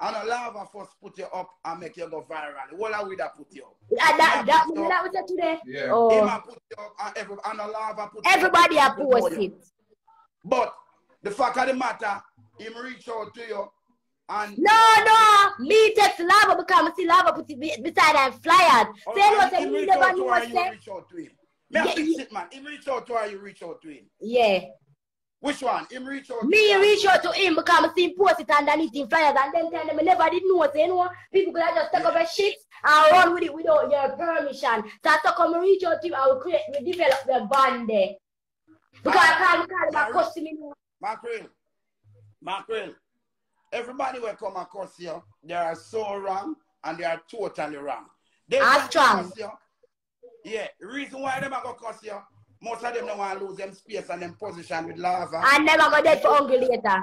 And a lava first put you up and make you go viral. What are we that put you up? Yeah, that was it today. Yeah. Oh. Put you up and a lava put everybody you up. Post it. But the fact of the matter, him reach out to you and no, me text lava because I see lava put it beside and fly out. Say what him me reach never out to know her, what you say. reach out to him. Fix it, man. Him reach out to her, you reach out to him. Yeah. Which one? Him reach out to me reach out to him because I see him post it underneath him flyers and then tell them I never did know it, you know. People could have just take up a shit and run with it without your permission. So I come reach out to him, I will develop the bond there. Because I can't call him a customer. Mackerel. Everybody will come across you. They are so wrong and they are totally wrong. They strong. Yeah, the reason why they are going to cuss you, most of them don't want to lose them space and them position with lava. And never go dead for hungry later.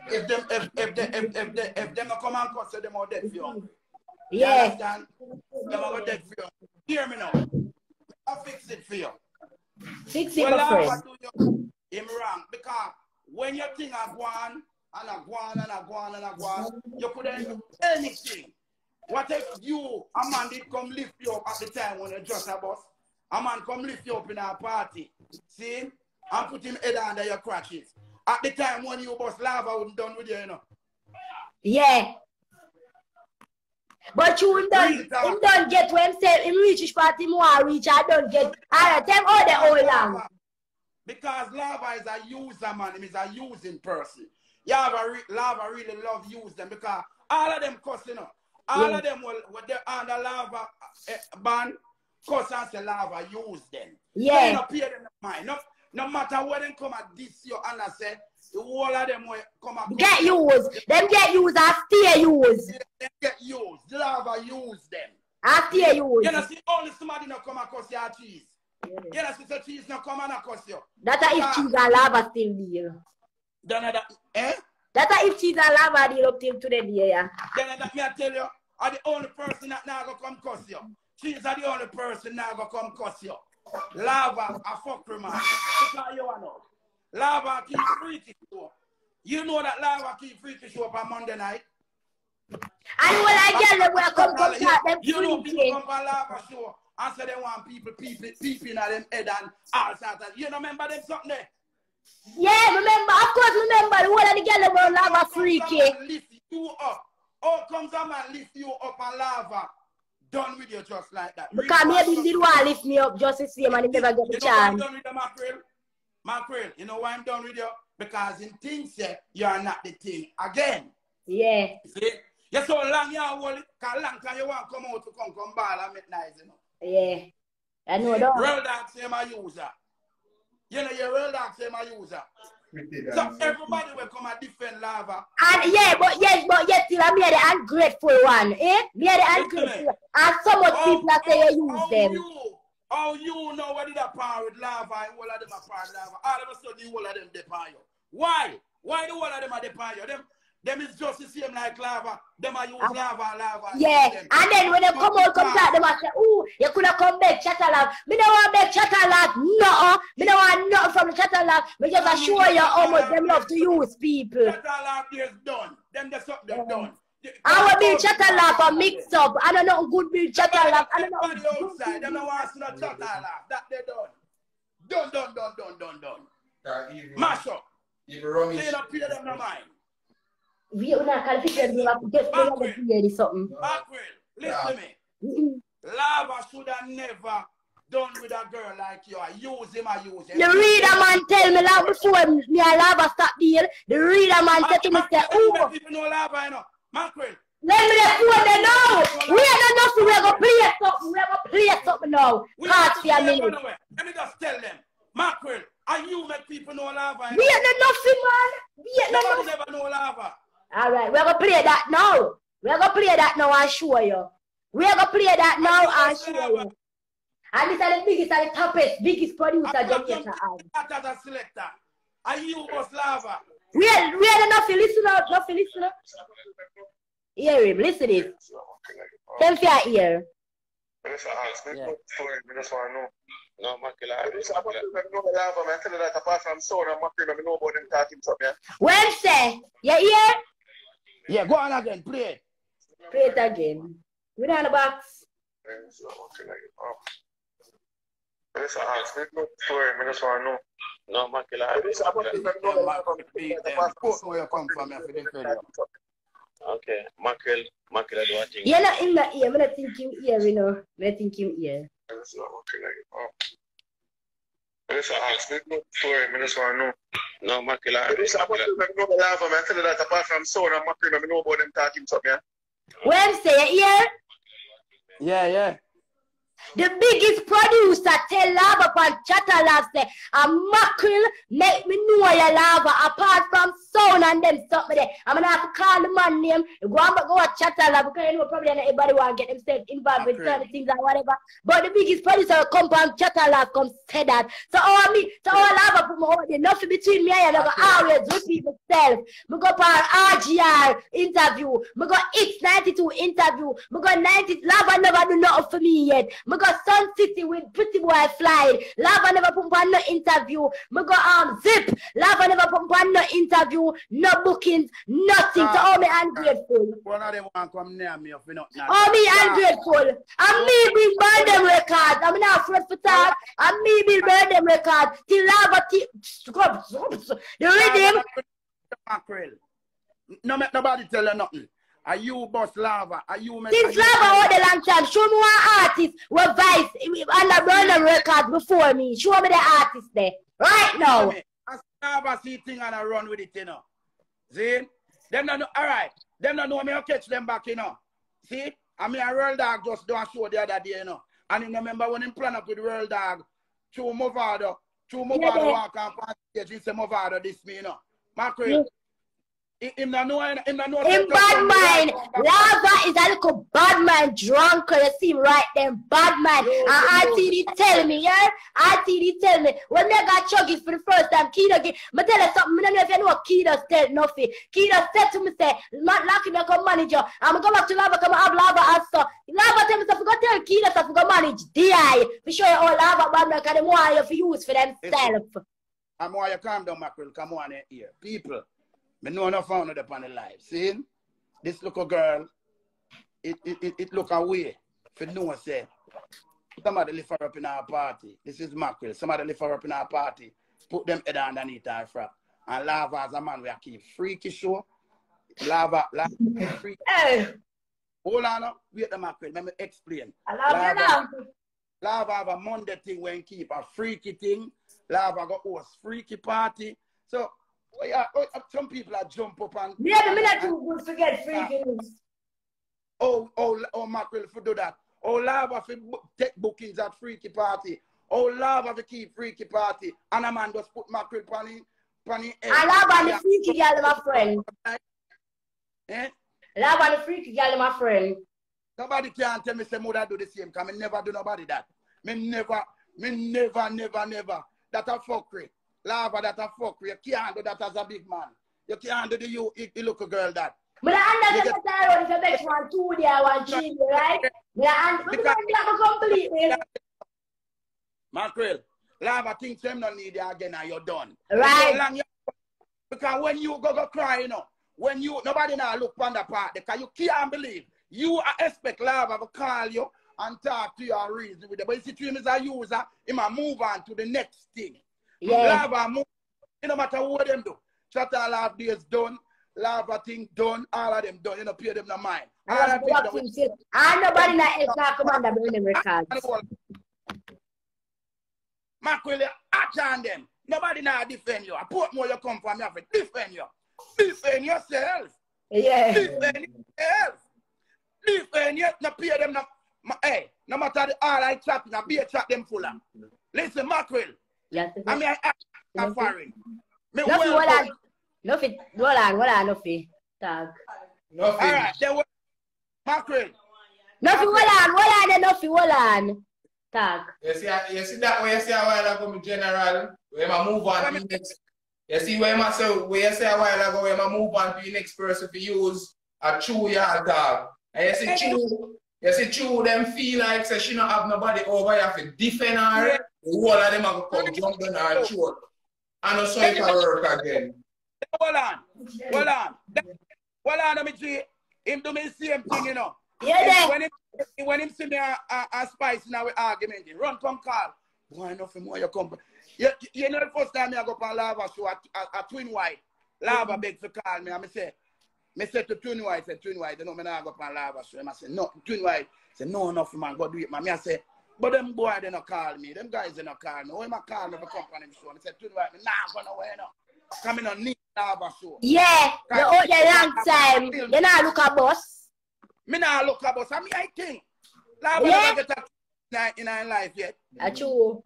If them come and cuss you, them are dead for you hungry. Yeah. You understand? Them are dead for you. Hear me now. I'll fix it for you. Fix it, my friend. Him wrong because when your thing are gone and a gone and a gone and a gone, you couldn't do anything. What if you, a man did come lift you up at the time when you just a bus? A man come lift you up in a party, see? And put him head under your crutches. At the time when you bust lava wouldn't done with you, you know. Yeah. But you don't get when say him reach his party more reach, I don't get. I tell all the whole long. Because lava is a user, man. It is a using person. Lava really love use them because all of them cuss, you know. All of them will they under lava ban, cuss and say lava use them. Yeah. So you know, pay them no mind. No matter where they come at this year and I say, the whole of them will come at get used. Them get used and stay used. Them get used. The lava use them. And stay used. You know, see, only somebody not come across your cheese. You know, see, the cheese not come and across you. That's if cheese and lava still deal. That's if cheese and lava deal up till today, yeah. Then that me I tell you, are the only person that now go come cuss you. Cheese are the only person now go come cuss you. Lava a fuckery, man. Because you know. Lava keep freaky show. You know that lava keep freaky show up on Monday night. And when I get them, when I come start them you know people come on lava show and say they want people peeping at them head and all sorts of. You know, remember them something there? Yeah, remember, of course, remember the one of the girl about lava freaky. Lift you up. How comes a man lift you up on lava? Done with you just like that. Because maybe he did want to lift me up just the same and he never got the chance. You know why I'm done with the mackerel? Mackerel, you know why I'm done with you? Because in things you are not the thing again. Yeah. See? You're so long you hold it, because long time you want to come out to come ball and make nice, you know. Yeah. I know that. Real dog same a user. You know your real dog same a user. So everybody will come and defend lava. And yeah, but yes, still I'm the ungrateful one, eh? Me the ungrateful one. And so much people that say you use them. How you know what did a power with lava and all of them are power with lava? All of a sudden the whole of them depend you. Why? Why the whole of them are depend you? Them is just the same like lava. Them are use lava. Yeah, and then when they come out, them and say, ooh, you could have come back, Chat&laugh. Me don't want back Chat&laugh. No, me don't want nothing from the Chat&laugh. Me just assure you how much them love to use people. Chat&laugh is done. Them that's something they're done. I will build Chat&laugh and mix up. I don't know good build Chat&laugh. I don't know. Outside, them don't want to know Chat&laugh. That they done. Done. Mash up. Clean up here them no mind. We are not qualified to get something. Mackerel, listen to me. Lava should have never done with a girl like you. I use him. The reader man tell me love before me and lava stop deal. The reader man tell me say, oh. People know lava, you know. Mackerel. Let me just phone them now. We are not nothing. We are going to play something. We are going to play something now. Let me just tell them. Mackerel, and you make people know lava. We are not nothing, man. We are not nothing. Never know lava. All right, we're going to play that now. We're going to play that now and show you. We're going to play that now and show you. And this is the biggest and the toughest, biggest producer Jamaica has. As a selector, and you was lava. We are Nuffy, listen out, Nuffy, listen out. Hear him, listen to it. Tell me if you hear. Yeah. No, mackerel. I know lava, man. I tell you that apart from sound and mackerel, I know about them talking something. When say, you hear? Yeah, go on again, play it. Play it again. We down the box. Let's ask me good story. I just want to know. No, mackerel. Okay, mackerel do what thing. You're not in the ear. I'm not thinking ear, you know. I'm thinking ear. Let's ask me good story. I just want to know. No, mackerel. I tell you that apart from sound and mackerel, I know about them talking something. When say ear? Yeah. The biggest producer tell Lava upon Chat&laugh say, a mackerel make me know your Lava apart from sound and them stuff there. I'm gonna have to call the man name, go at Chat&laugh because you know probably not everybody want to get themselves involved with certain things and whatever. But the biggest producer come from Chat&laugh come say that. So all Lava put my heart there, nothing between me and I go always repeat myself. Me go for RGR interview, me go X92 interview, me go 90 Lava never do nothing for me yet. Me go Sun City with Pretty Boy Fly. Lava never put on no interview. Me go Zip. Lava never put on no interview, no bookings, nothing. So all me ungrateful. One of them want come near me if you not. All me ungrateful. And me bring burn them records. I'm not afraid for talk. And me bring burn them records. Till Lava the rhythm. Mackerel. No make nobody tell you nothing. Are you boss Lava? Are you since Lava all the long time? Show me one artist with Vice on the burner record before me. Show me the artist there. Right now. As Lava see thing and I run with it, you know. See? Them not know, alright. Them not know me I'll catch them back, you know. See? I mean a World Dog just do a show the other day, you know. And you remember when him plan up with World Dog, through Movado walk and pass stage, he say Movado this me, you know. Mackerel. Him bad mind. Lava is a little bad mind drunk. You see him right there, bad mind. And RTD tell me, yeah? RTD tell me. When they got chuggies for the first time, Kido get, but tell us something, I don't know if you know what Kido said, Nuffy. Kido said to me, say, Lucky me come manager. I'm going to go back to Lava, come have Lava answer. Lava tell me, so I forgot to tell Kido, so I forgot manage DI. We show you all Lava bad mind, because they want you to use for themselves. I'm why you calm down, Mackerel. Come on here. People. I know I found it upon the live. See? This little girl, it look away. For no one say, somebody lift her up in our party. This is Mackerel. Somebody lift her up in our party. Put them head underneath her frock. And Lava as a man, we are keep freaky show. Lava freaky. Hey. Hold on, wait the Mackerel. Let me explain. Lava have a Monday thing when keep a freaky thing. Lava go host freaky party. So, yeah, some people are jump up and... Yeah, the minute you would forget freaky news. Oh, Mackerel for do that. Oh, Lava for take bookings at freaky party. Oh, Lava for keep freaky party. And a man just put Mackerel panny. I Lava and the freaky girl, my friend. Eh? Lava and the freaky girl, my friend. Nobody can tell me say mother do the same, because I never do nobody that. Me never. That a fuckery. Lava that a fuckery. You can't do that as a big man. You can't do the little girl that. But I understand that if you make 1, 2 there, 1, 3 there, right? Yeah, and completely. Mackerel, Lava thinks them don't need you again and you're done. Right. Because when you go cry, you know, when you, nobody now look on the part, because you can't believe. You expect Lava to call you and talk to you and reason with it. But you see, him as a user, he might move on to the next thing. Yeah. Lava move, it no matter what them do. Chat&laugh days done, Lava thing done, all of them done. You know, pay them no mind. And nobody not come on the burning records. Mackerel, act on them. Nobody now defend you. I put more you come from, you have to defend you. Defend yourself. Yeah. Defend yourself. Defend you. No pay them no. Hey, no matter the all I chat, now be a chat them full of. Listen, Mackerel. Yes, I mean, I'm foreign. Nuffy, hold on, Nuffy. Tag. All right, then what? Mackerel. Nuffy, hold on. Tag. You see that way you say a while ago, general, when I move on to the next. You see where you say a while ago, when I move on to the next person to use a true yard dog. And you see true them feel like say she don't have nobody over here to defend her. Yeah. The whole of them are going to come jump on her throat. And also it will work again. Hold on. Well, I me see him do me the same thing, you know. Yeah, when him see me a spice in our argument, he run come call. Boy, enough more you come. You know the first time I go on Lava show a Twin White. Lava beg to call me and me say to Twin White, you know, me not go on Lava show. I say, no, Twin White. Say, no, enough man, go do it, man. Me I say, but them boy, they not call me. Them guys, they not call me. When I call me, I come on him show. I say, Twin White, me nah go nowhere, no. Coming on need Lava show. yeah, you hold a long time. You not look a boss. Me not look a boss. I mean, I think. Lava never get a in our life yet. True.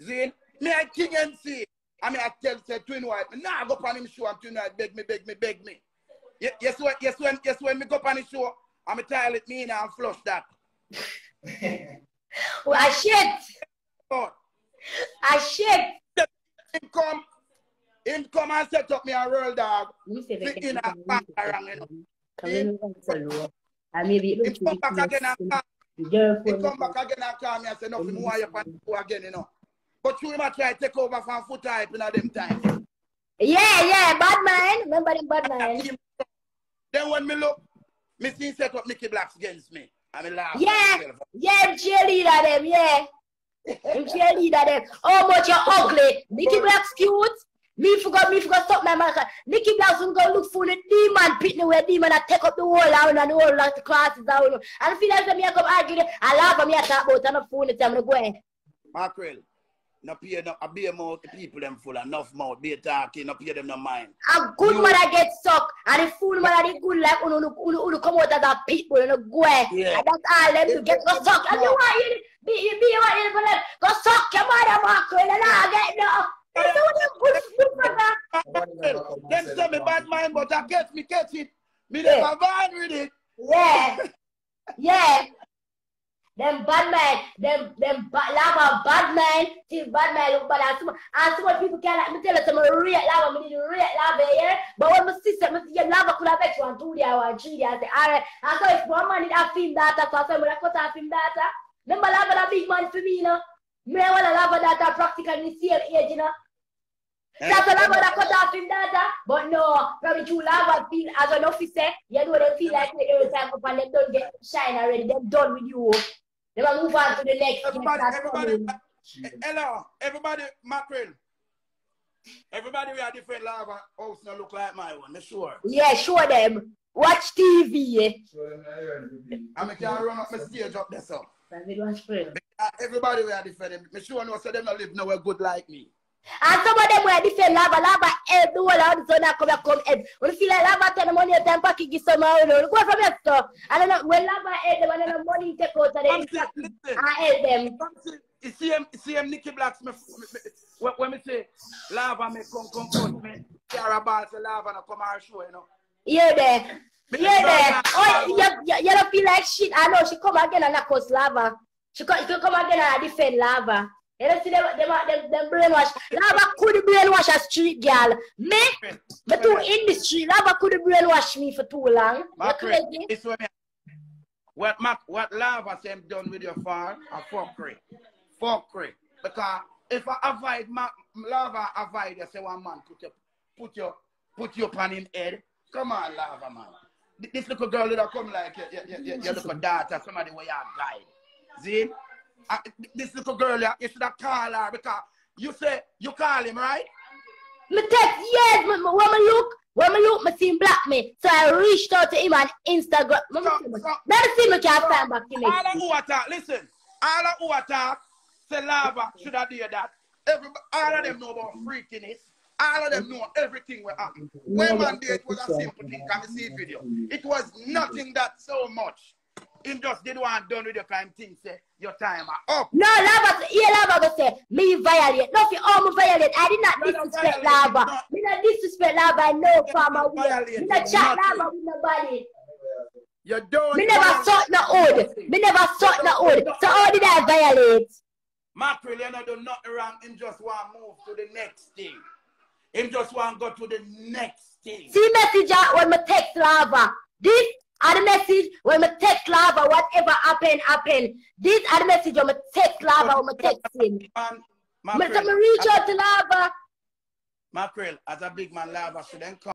See? Me I king and see. I mean I tell say Twin White, me nah go on him show and Twin White beg me. Yes when me go on his show, I'm toilet me now and flush that. Well, shit. Oh. Shit. Him come and set up me a roll dog. In a bangarang, you know. Him come back again and call. He come back again and call me and say, nothing more you can do again, you know. But you might try to take over from foot type in them time. Yeah, bad man. Remember them bad man. Then when me look, me see set up Nicky Blacks against me. I mean laugh. Yeah, cheerleader them, yeah. Cheerleader them. Oh, but you're ugly. Nicky Blacks cute. Me forgot stop my man. Nicky Blacks will go look for the demon pit where demon that take up the whole out and the whole lot of classes out. And I feel like me I come argue, I laugh at me I talk about and I phone it I'm going. Mackerel, no pay no a beer mouth people them full enough mouth, be talking, no pay them no mind. A good mother get stuck and the fool mother they good like who come out as a people and go. Yeah. And that's all them to get go suck. And you want you be want you go suck your mother Mackerel and I get no. Them say me bad mind, but I catch it. Me never bad with it. Yeah. Them bad man, them lava bad man, still bad man look bad. And so much people can't me tell us some real lava, me need real lava here. But when my sister, me see lava could have bet 1, 2 days, 1, 3 days. I say, alright. And so if one man need a film data, so I say, I'm gonna cut off film data. Remember lava a big man for me, you know. Me I want to lava data practically the same age, you know. That's a lava that cut off film data, but no, probably true lava feel as an officer, you know they feel like every time up and them don't get shine already, they're done with you. They will move on to the next. Everybody, Mackerel. Everybody we are different lava house now look like my one, sure. Yeah, show them. Watch TV. I mean, can run up my stage up there, so. Everybody we are different. Me sure no, so them not live nowhere good like me. And some of them were different lava head, the whole out the zone come head. When you feel like lava turn the money at time pack give some out, go from your stuff. I don't know when lava head them and the money take out of them. I help them. You see him Nicky Blacks when me say lava me come me carry a ball to lava and come and show, you know. Yeah there. Oh, you don't feel like shit. I know she come again and knock us lava. She come again and defend lava. You don't see them brainwash. Lava could brainwash a street girl. Me too in the street. Lava could brainwash me for too long. What lava say done with your farm? A fuckery. Because if I avoid lava avoid, you say one man put you on him head. Come on, lava man. This little girl that come like you look a daughter, somebody where you guide. See? This little girl, you should have called her because you say you call him, right? Me text, yes, when me look, me see him block me. So I reached out to him on Instagram. Let me see me can't find back to me. All of who attack, listen, all of who attack, say lava should have done that. All of them know about freakiness. All of them know everything will happen. When man did it was a simple thing, can you see video? It was nothing that so much. Him just did one done with your kind thing, say your time are up. No, lava go say, me violate. No, if all me violate, I did not disrespect lava. Me not disrespect lava, I know from a way. Me not chat lava with nobody. You don't. Me never sought no hood. So how did I violate? Mackerel, you know, do nothing wrong. Him just want to move to the next thing. Him just want to go to the next thing. See message out when me text lava. This are the message when me text lava, whatever happen. This are the message when me text lava, when me text him. Me reach out to lava. Mackerel, as a big man, lava should then come.